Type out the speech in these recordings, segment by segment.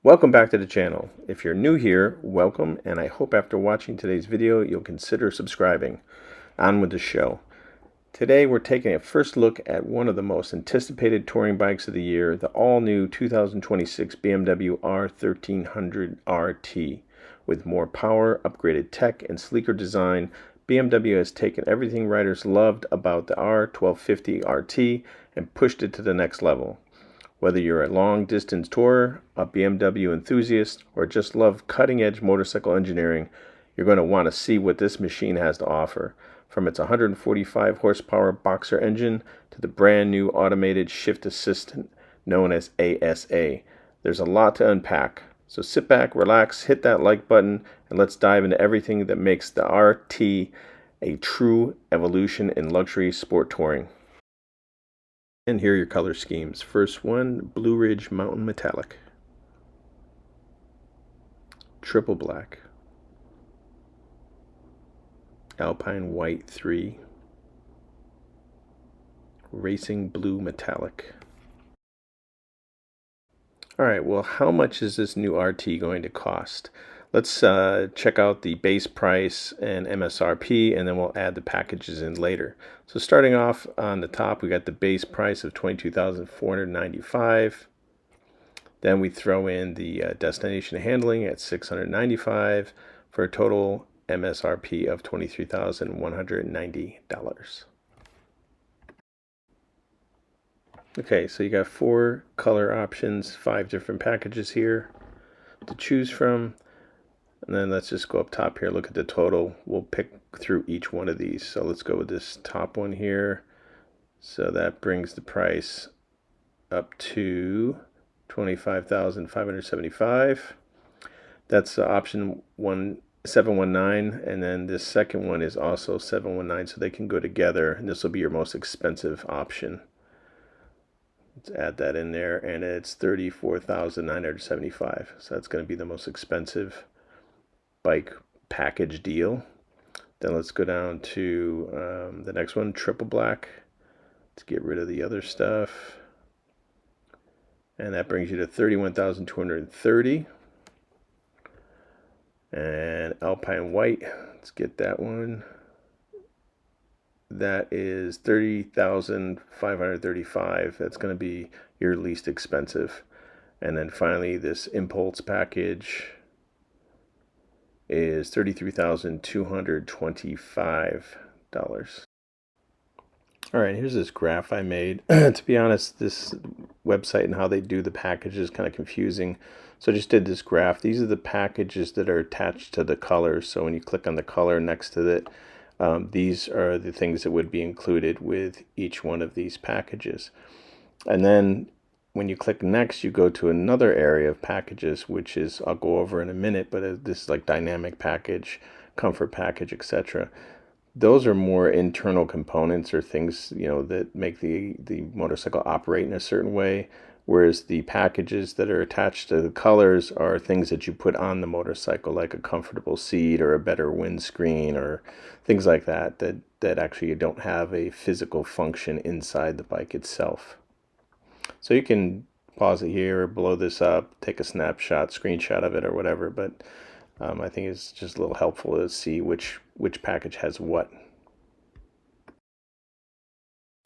Welcome back to the channel. If you're new here, welcome, and I hope after watching today's video you'll consider subscribing. On with the show. Today we're taking a first look at one of the most anticipated touring bikes of the year, the all-new 2026 BMW R 1300 RT. With more power, upgraded tech, and sleeker design, BMW has taken everything riders loved about the R 1250 RT and pushed it to the next level. Whether you're a long-distance tourer, a BMW enthusiast, or just love cutting-edge motorcycle engineering, you're going to want to see what this machine has to offer. From its 145 horsepower boxer engine to the brand new automated shift assistant known as ASA, there's a lot to unpack. So sit back, relax, hit that like button, and let's dive into everything that makes the RT a true evolution in luxury sport touring. And here are your color schemes. First one, Blue Ridge Mountain Metallic, Triple Black, Alpine White 3, Racing Blue Metallic. Alright, well, how much is this new RT going to cost? Let's check out the base price and MSRP, and then we'll add the packages in later. So starting off on the top, we got the base price of $22,495. Then we throw in the destination handling at $695 for a total MSRP of $23,190. Okay, so you got 4 color options, 5 different packages here to choose from. And then let's just go up top here, look at the total. We'll pick through each one of these. So let's go with this top one here. So that brings the price up to $25,575. That's option 719, and then this second one is also 719, so they can go together, and this will be your most expensive option. Let's add that in there, and it's $34,975. So that's going to be the most expensive bike package deal. Then let's go down to the next one, Triple Black. Let's get rid of the other stuff. And that brings you to $31,230. And Alpine White, let's get that one. That is $30,535. That's going to be your least expensive. And then finally, this Impulse package is $33,225. All right, here's this graph I made. To be honest, this website and how they do the package is kind of confusing. So I just did this graph. These are the packages that are attached to the colors. So when you click on the color next to it, these are the things that would be included with each one of these packages. And then when you click next, you go to another area of packages, which is, I'll go over in a minute, but this is like dynamic package, comfort package, etc. Those are more internal components or things, that make the motorcycle operate in a certain way, whereas the packages that are attached to the colors are things that you put on the motorcycle, like a comfortable seat or a better windscreen or things like that actually don't have a physical function inside the bike itself. So you can pause it here or blow this up, take a snapshot, screenshot of it or whatever, but I think it's just a little helpful to see which package has what.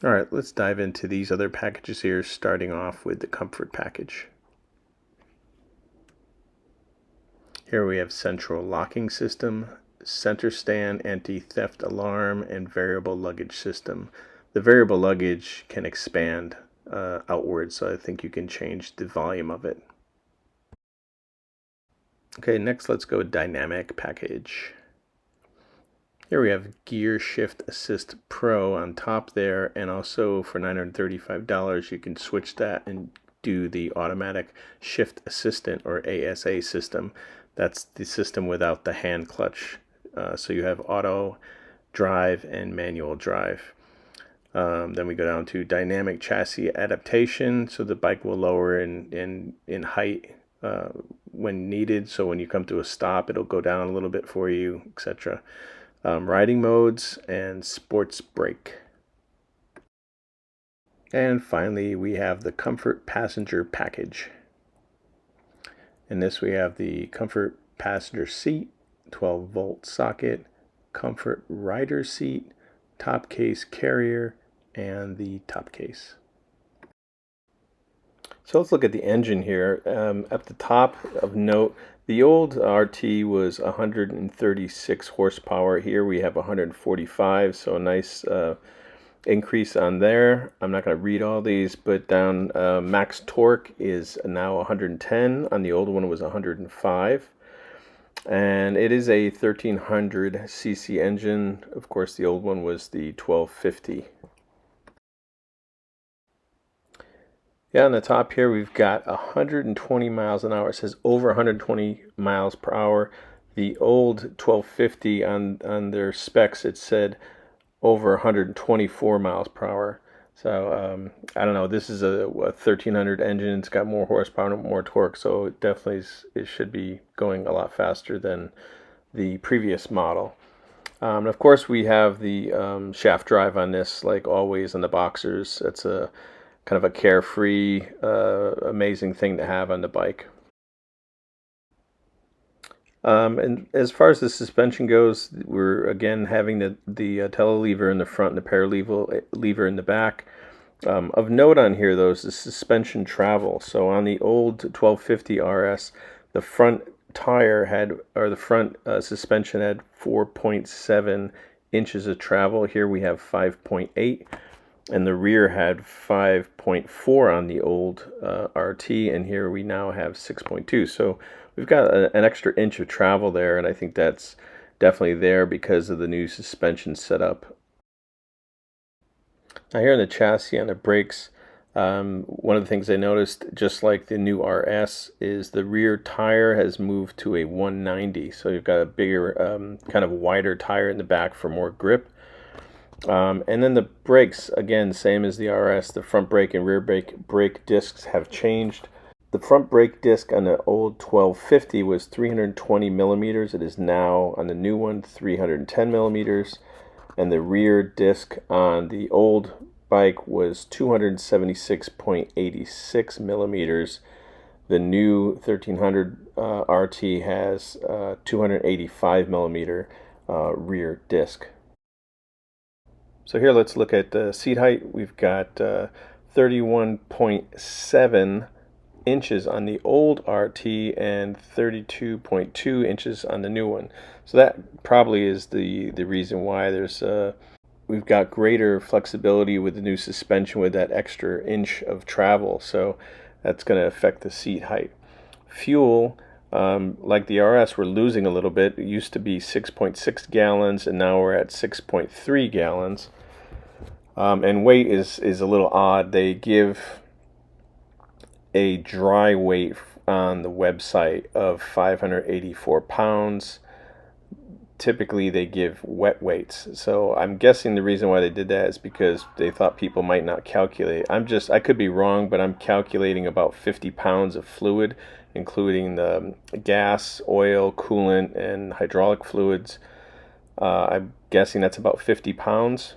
All right, let's dive into these other packages here, starting off with the comfort package. Here we have central locking system, center stand, anti-theft alarm, and variable luggage system. The variable luggage can expand outwards, so I think you can change the volume of it. Okay, next let's go dynamic package. Here we have Gear Shift Assist Pro on top there, and also for $935 you can switch that and do the automatic shift assistant or ASA system. That's the system without the hand clutch. So you have auto drive and manual drive. Then we go down to dynamic chassis adaptation, so the bike will lower in height when needed, so when you come to a stop it'll go down a little bit for you, etc. Riding modes and sports brake. And finally we have the comfort passenger package. In this we have the comfort passenger seat, 12-volt socket, comfort rider seat, top case carrier, and the top case. So let's look at the engine here. At the top of note, the old RT was 136 horsepower. Here we have 145, so a nice increase on there. I'm not going to read all these, but down max torque is now 110. On the old one was 105. And it is a 1300 cc engine. Of course, the old one was the 1250. Yeah, on the top here we've got 120 miles an hour. It says over 120 miles per hour. The old 1250 on their specs, it said over 124 miles per hour. So I don't know. This is a 1300 engine. It's got more horsepower and more torque, so it definitely it should be going a lot faster than the previous model. And of course, we have the shaft drive on this, like always on the Boxers. It's a kind of a carefree, amazing thing to have on the bike. And as far as the suspension goes, we're again having the telelever in the front and the power lever in the back. Of note on here, though, is the suspension travel. So on the old 1250 RS, the front tire had, or the front suspension had 4.7 inches of travel. Here we have 5.8. And the rear had 5.4 on the old RT, and here we now have 6.2. So we've got an extra inch of travel there, and I think that's definitely there because of the new suspension setup. Now here in the chassis on the brakes, one of the things I noticed, just like the new RS, is the rear tire has moved to a 190. So you've got a bigger, kind of wider tire in the back for more grip. And then the brakes, again, same as the RS. The front brake and rear brake discs have changed. The front brake disc on the old 1250 was 320 millimeters. It is now, on the new one, 310 millimeters. And the rear disc on the old bike was 276.86 millimeters. The new 1300 RT has 285 millimeter rear disc. So here let's look at the seat height. We've got 31.7 inches on the old RT and 32.2 inches on the new one. So that probably is the reason why there's we've got greater flexibility with the new suspension with that extra inch of travel. So that's going to affect the seat height. Fuel, like the RS, we're losing a little bit. It used to be 6.6 gallons, and now we're at 6.3 gallons. And weight is a little odd. They give a dry weight on the website of 584 pounds. Typically they give wet weights. So I'm guessing the reason why they did that is because they thought people might not calculate. I could be wrong, but I'm calculating about 50 pounds of fluid, including the gas, oil, coolant, and hydraulic fluids. I'm guessing that's about 50 pounds.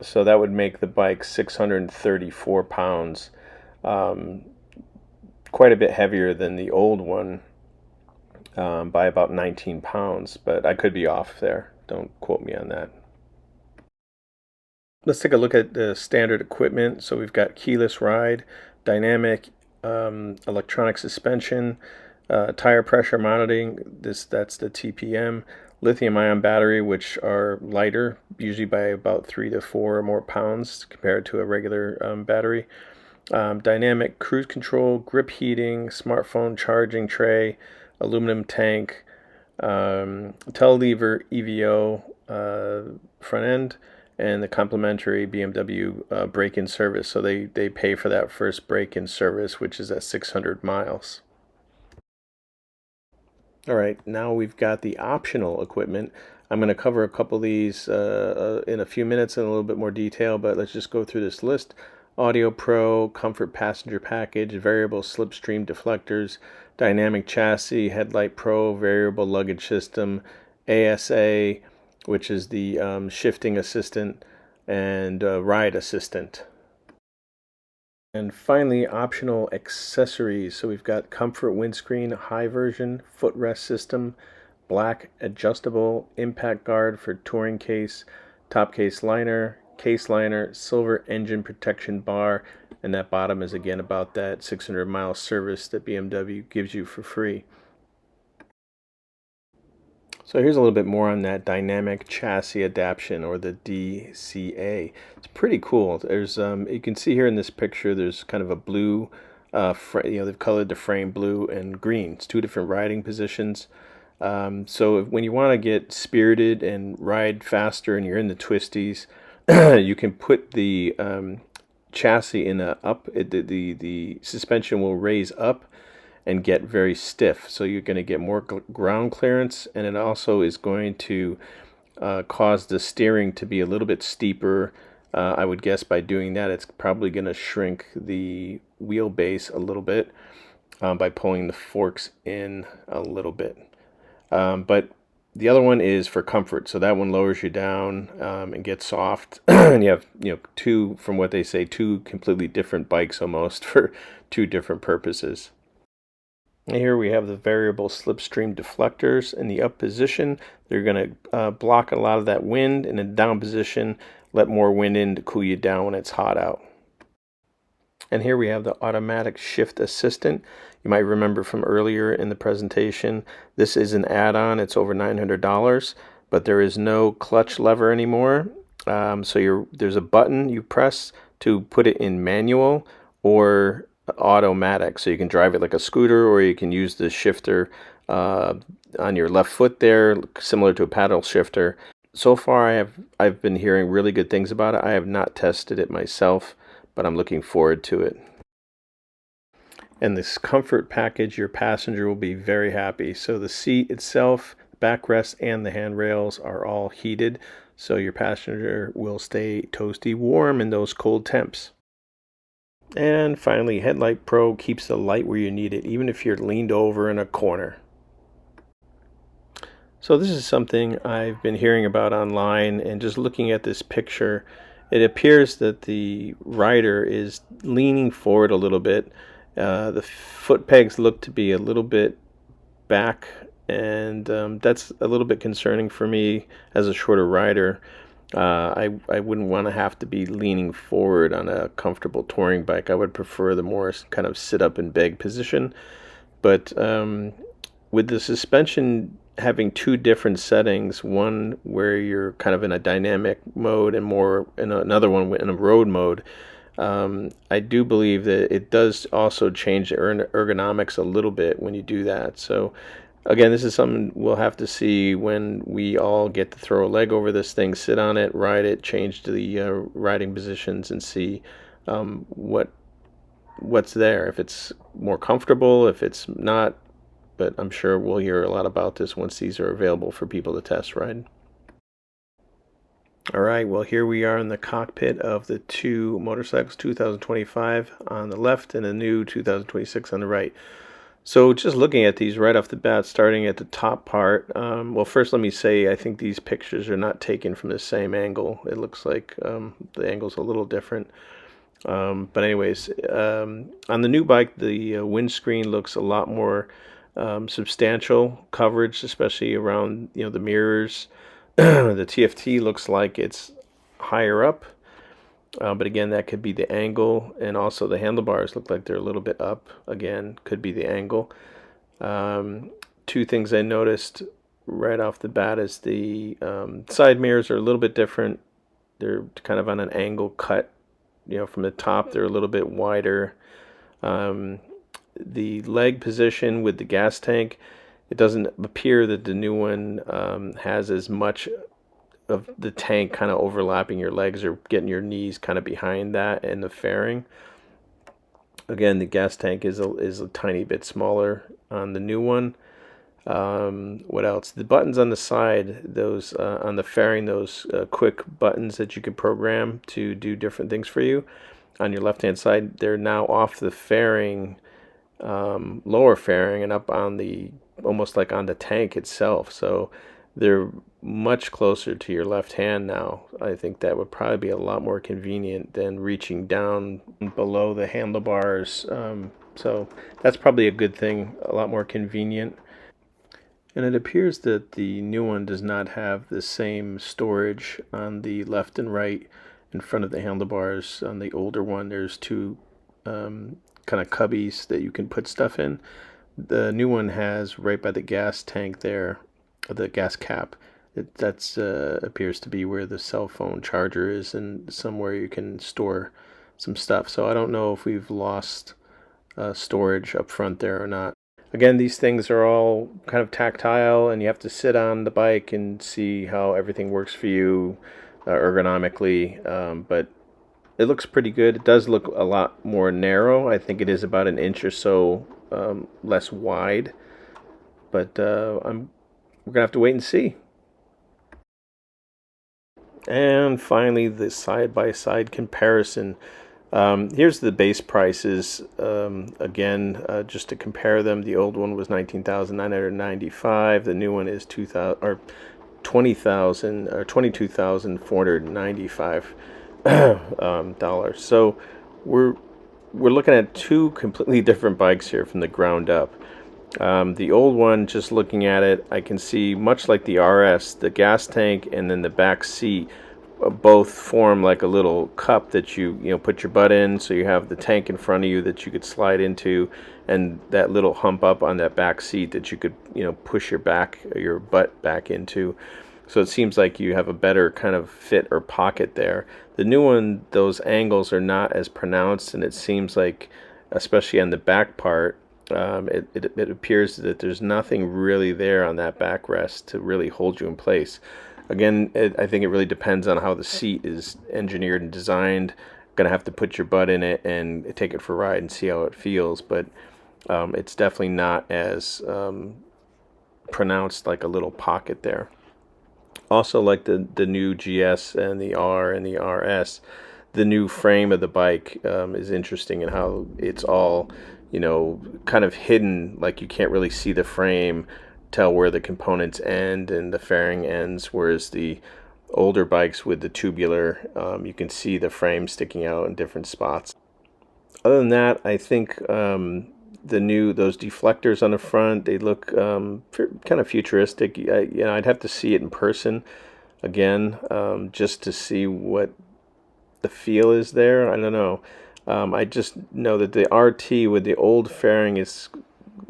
So that would make the bike 634 pounds, quite a bit heavier than the old one by about 19 pounds, but I could be off there. Don't quote me on that. Let's take a look at the standard equipment. So we've got keyless ride, dynamic electronic suspension, tire pressure monitoring, that's the TPM, lithium-ion battery, which are lighter, usually by about 3 to 4 or more pounds compared to a regular battery. Dynamic cruise control, grip heating, smartphone charging tray, aluminum tank, telelever EVO front end, and the complimentary BMW break-in service. So they pay for that first break-in service, which is at 600 miles. All right, now we've got the optional equipment. I'm going to cover a couple of these in a few minutes in a little bit more detail, but let's just go through this list. Audio Pro, Comfort Passenger Package, Variable Slipstream Deflectors, Dynamic Chassis, Headlight Pro, Variable Luggage System, ASA, which is the shifting assistant, and Ride Assistant. And finally, optional accessories. So we've got comfort windscreen, high version, footrest system, black adjustable impact guard for touring case, top case liner, silver engine protection bar, and that bottom is again about that 600-mile service that BMW gives you for free. So here's a little bit more on that dynamic chassis adaptation, or the DCA. It's pretty cool. There's you can see here in this picture, there's kind of a blue, they've colored the frame blue and green. It's two different riding positions. So when you want to get spirited and ride faster, and you're in the twisties, you can put the chassis in a up. The suspension will raise up and get very stiff, so you're going to get more ground clearance, and it also is going to cause the steering to be a little bit steeper. I would guess by doing that, it's probably going to shrink the wheelbase a little bit by pulling the forks in a little bit. But the other one is for comfort, so that one lowers you down and gets soft. And you have, two, from what they say, two completely different bikes almost for two different purposes. And here we have the variable slipstream deflectors. In the up position, they're going to block a lot of that wind. In the down position, let more wind in to cool you down when it's hot out. And here we have the automatic shift assistant. You might remember from earlier in the presentation, this is an add-on. It's over $900, but there is no clutch lever anymore. There's a button you press to put it in manual or automatic, so you can drive it like a scooter, or you can use the shifter on your left foot there, similar to a paddle shifter. So far I've been hearing really good things about it. I have not tested it myself, but I'm looking forward to it. And this comfort package, your passenger will be very happy. So the seat itself, backrest, and the handrails are all heated, so your passenger will stay toasty warm in those cold temps. And finally, Headlight Pro keeps the light where you need it, even if you're leaned over in a corner. So this is something I've been hearing about online, and just looking at this picture, it appears that the rider is leaning forward a little bit. The foot pegs look to be a little bit back, and that's a little bit concerning for me as a shorter rider. I wouldn't want to have to be leaning forward on a comfortable touring bike. I would prefer the more kind of sit up and beg position. But with the suspension having two different settings, one where you're kind of in a dynamic mode and more in another one in a road mode, I do believe that it does also change the ergonomics a little bit when you do that. So again, this is something we'll have to see when we all get to throw a leg over this thing, sit on it, ride it, change the riding positions, and see what's there, if it's more comfortable, if it's not. But I'm sure we'll hear a lot about this once these are available for people to test ride. All right, well, here we are in the cockpit of the two motorcycles, 2025 on the left and the new 2026 on the right. So just looking at these right off the bat, starting at the top part, well, first let me say I think these pictures are not taken from the same angle. It looks like the angle's a little different. But anyways, on the new bike, the windscreen looks a lot more substantial coverage, especially around the mirrors. The TFT looks like it's higher up. But again, that could be the angle, and also the handlebars look like they're a little bit up. Again, could be the angle. Two things I noticed right off the bat is the side mirrors are a little bit different. They're kind of on an angle cut. From the top, they're a little bit wider. The leg position with the gas tank, it doesn't appear that the new one has as much of the tank kind of overlapping your legs or getting your knees kind of behind that and the fairing. Again, the gas tank is a tiny bit smaller on the new one. What else? The buttons on the side, those on the fairing, those quick buttons that you can program to do different things for you on your left hand side, they're now off the fairing, lower fairing, and up on the almost like on the tank itself. So they're much closer to your left hand now. I think that would probably be a lot more convenient than reaching down below the handlebars. So that's probably a good thing, a lot more convenient. And it appears that the new one does not have the same storage on the left and right in front of the handlebars. On the older one, there's two kind of cubbies that you can put stuff in. The new one has right by the gas tank there, the gas cap. That's appears to be where the cell phone charger is, and somewhere you can store some stuff. So I don't know if we've lost storage up front there or not. Again, these things are all kind of tactile, and you have to sit on the bike and see how everything works for you ergonomically. But it looks pretty good. It does look a lot more narrow. I think it is about an inch or so less wide. But we're going to have to wait and see. And finally, the side-by-side comparison. Here's the base prices. Again, just to compare them, the old one was $19,995. The new one is $22,495 dollars. So we're looking at two completely different bikes here from the ground up. The old one, just looking at it, I can see, much like the RS, the gas tank and then the back seat both form like a little cup that you put your butt in, so you have the tank in front of you that you could slide into, and that little hump up on that back seat that you could push your butt back into. So it seems like you have a better kind of fit or pocket there. The new one, those angles are not as pronounced, and it seems like, especially on the back part, it appears that there's nothing really there on that backrest to really hold you in place. Again, I think it really depends on how the seat is engineered and designed. Going to have to put your butt in it and take it for a ride and see how it feels, but it's definitely not as pronounced like a little pocket there. Also, like the new GS and the R and the RS, the new frame of the bike is interesting in how it's all kind of hidden, like you can't really see the frame, tell where the components end and the fairing ends, whereas the older bikes with the tubular, you can see the frame sticking out in different spots. Other than that, I think those deflectors on the front, they look kind of futuristic. I'd have to see it in person again, just to see what the feel is there. I don't know. I just know that the RT with the old fairing is,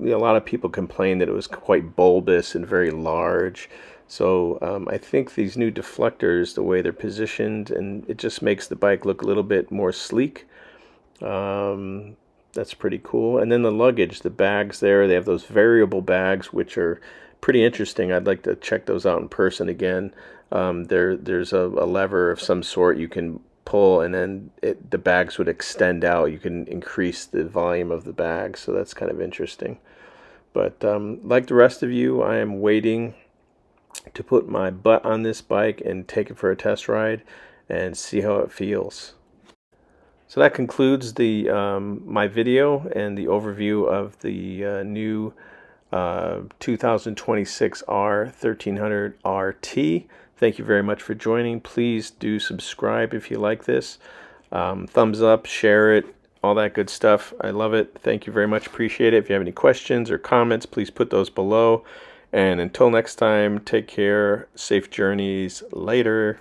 a lot of people complained that it was quite bulbous and very large. So I think these new deflectors, the way they're positioned, and it just makes the bike look a little bit more sleek. That's pretty cool. And then the luggage, the bags there, they have those variable bags, which are pretty interesting. I'd like to check those out in person again. There's a lever of some sort you can pull, and then the bags would extend out. You can increase the volume of the bag, so that's kind of interesting. But like the rest of you, I am waiting to put my butt on this bike and take it for a test ride and see how it feels. So that concludes the my video and the overview of the new 2026 R 1300 RT. Thank you very much for joining. Please do subscribe if you like this. Thumbs up, share it, all that good stuff. I love it. Thank you very much. Appreciate it. If you have any questions or comments, please put those below. And until next time, take care. Safe journeys. Later.